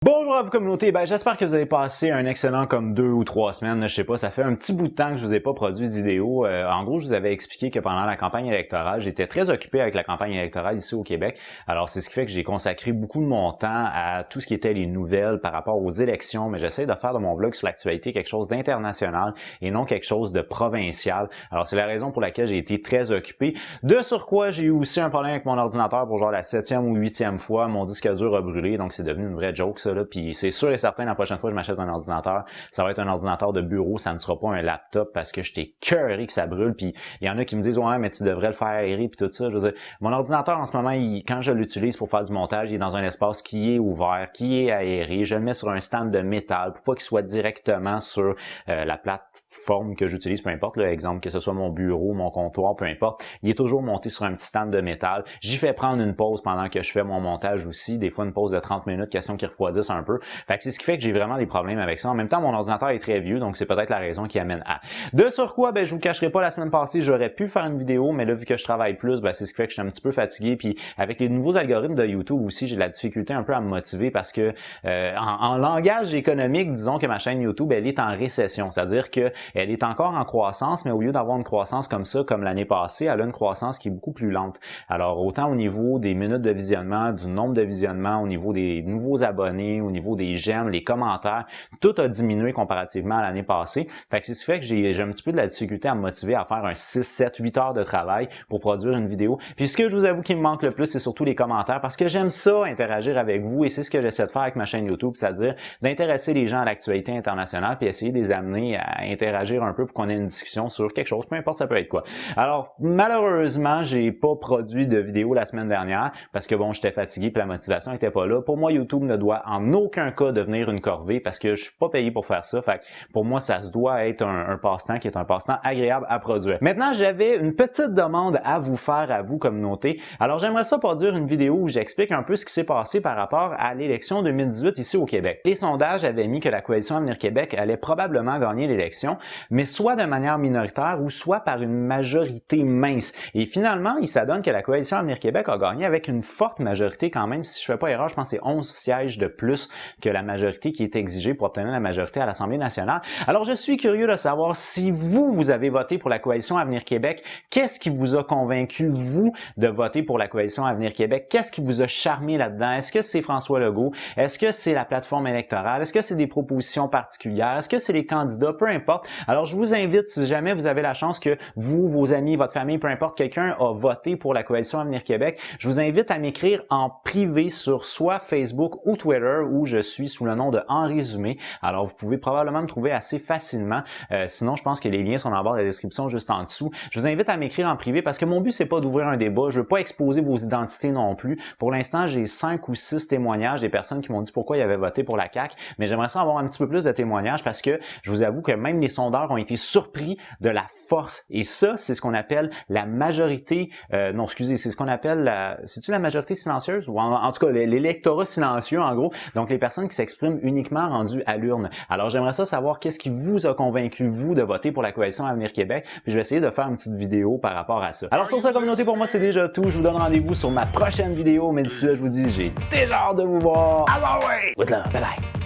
Bonjour à vous communauté, j'espère que vous avez passé un excellent comme 2 ou 3 semaines, je sais pas, ça fait un petit bout de temps que je vous ai pas produit de vidéo. En gros, je vous avais expliqué que pendant la campagne électorale, j'étais très occupé avec la campagne électorale ici au Québec. Alors c'est ce qui fait que j'ai consacré beaucoup de mon temps à tout ce qui était les nouvelles par rapport aux élections, mais j'essaie de faire de mon vlog sur l'actualité quelque chose d'international et non quelque chose de provincial. Alors c'est la raison pour laquelle j'ai été très occupé. De surcroît, j'ai eu aussi un problème avec mon ordinateur pour genre la 7e ou 8e fois, mon disque dur a brûlé, donc c'est devenu une vraie joke ça. Puis c'est sûr et certain, la prochaine fois que je m'achète un ordinateur, ça va être un ordinateur de bureau, ça ne sera pas un laptop parce que j'étais écœuré que ça brûle. Puis il y en a qui me disent ouais mais tu devrais le faire aérer puis tout ça. Je veux dire, mon ordinateur en ce moment, quand je l'utilise pour faire du montage, il est dans un espace qui est ouvert, qui est aéré. Je le mets sur un stand de métal pour pas qu'il soit directement sur la plateforme que j'utilise, peu importe, exemple que ce soit mon bureau, mon comptoir, peu importe, il est toujours monté sur un petit stand de métal. J'y fais prendre une pause pendant que je fais mon montage aussi, des fois une pause de 30 minutes, question qu'il refroidisse un peu. Fait que c'est ce qui fait que j'ai vraiment des problèmes avec ça. En même temps, mon ordinateur est très vieux, donc c'est peut-être la raison qui amène à. De surcroît, je vous cacherai pas, la semaine passée, j'aurais pu faire une vidéo, mais là, vu que je travaille plus, c'est ce qui fait que je suis un petit peu fatigué. Puis avec les nouveaux algorithmes de YouTube aussi, j'ai de la difficulté un peu à me motiver parce que en langage économique, disons que ma chaîne YouTube, elle est en récession, c'est-à-dire que elle est encore en croissance, mais au lieu d'avoir une croissance comme ça, comme l'année passée, elle a une croissance qui est beaucoup plus lente. Alors, autant au niveau des minutes de visionnement, du nombre de visionnements, au niveau des nouveaux abonnés, au niveau des j'aime, les commentaires, tout a diminué comparativement à l'année passée. Fait que c'est ce qui fait que j'ai un petit peu de la difficulté à me motiver à faire un 6, 7, 8 heures de travail pour produire une vidéo. Puis ce que je vous avoue qui me manque le plus, c'est surtout les commentaires parce que j'aime ça, interagir avec vous et c'est ce que j'essaie de faire avec ma chaîne YouTube, c'est-à-dire d'intéresser les gens à l'actualité internationale puis essayer de les amener à interagir un peu pour qu'on ait une discussion sur quelque chose, peu importe ça peut être quoi. Alors, malheureusement, j'ai pas produit de vidéo la semaine dernière parce que bon, j'étais fatigué puis la motivation était pas là. Pour moi, YouTube ne doit en aucun cas devenir une corvée parce que je suis pas payé pour faire ça. Fait que pour moi, ça se doit être un passe-temps qui est un passe-temps agréable à produire. Maintenant, j'avais une petite demande à vous faire, à vous, communauté. Alors, j'aimerais ça produire une vidéo où j'explique un peu ce qui s'est passé par rapport à l'élection 2018 ici au Québec. Les sondages avaient mis que la coalition Avenir Québec allait probablement gagner l'élection, mais soit de manière minoritaire ou soit par une majorité mince. Et finalement, il s'adonne que la coalition Avenir Québec a gagné avec une forte majorité quand même. Si je ne fais pas erreur, je pense que c'est 11 sièges de plus que la majorité qui est exigée pour obtenir la majorité à l'Assemblée nationale. Alors, je suis curieux de savoir si vous avez voté pour la coalition Avenir Québec. Qu'est-ce qui vous a convaincu, vous, de voter pour la coalition Avenir Québec? Qu'est-ce qui vous a charmé là-dedans? Est-ce que c'est François Legault? Est-ce que c'est la plateforme électorale? Est-ce que c'est des propositions particulières? Est-ce que c'est les candidats? Peu importe. Alors, je vous invite, si jamais vous avez la chance que vous, vos amis, votre famille, peu importe, quelqu'un a voté pour la coalition Avenir Québec, je vous invite à m'écrire en privé sur soit Facebook ou Twitter où je suis sous le nom de Henri Zumé. Alors, vous pouvez probablement me trouver assez facilement. Sinon, je pense que les liens sont en bas de la description juste en dessous. Je vous invite à m'écrire en privé parce que mon but, c'est pas d'ouvrir un débat. Je veux pas exposer vos identités non plus. Pour l'instant, j'ai 5 ou 6 témoignages des personnes qui m'ont dit pourquoi ils avaient voté pour la CAQ, mais j'aimerais ça avoir un petit peu plus de témoignages parce que je vous avoue que même les sondeurs ont été surpris de la force. Et ça, c'est ce qu'on appelle la majorité, non, excusez, c'est ce qu'on appelle c'est-tu la majorité silencieuse? Ou en tout cas, l'électorat silencieux, en gros. Donc, les personnes qui s'expriment uniquement rendues à l'urne. Alors, j'aimerais ça savoir qu'est-ce qui vous a convaincu, vous, de voter pour la coalition Avenir Québec. Puis, je vais essayer de faire une petite vidéo par rapport à ça. Alors, sur cette communauté, pour moi, c'est déjà tout. Je vous donne rendez-vous sur ma prochaine vidéo. Mais d'ici là, je vous dis, j'ai déjà hâte de vous voir. Alors, ouais! Good luck. Bye bye.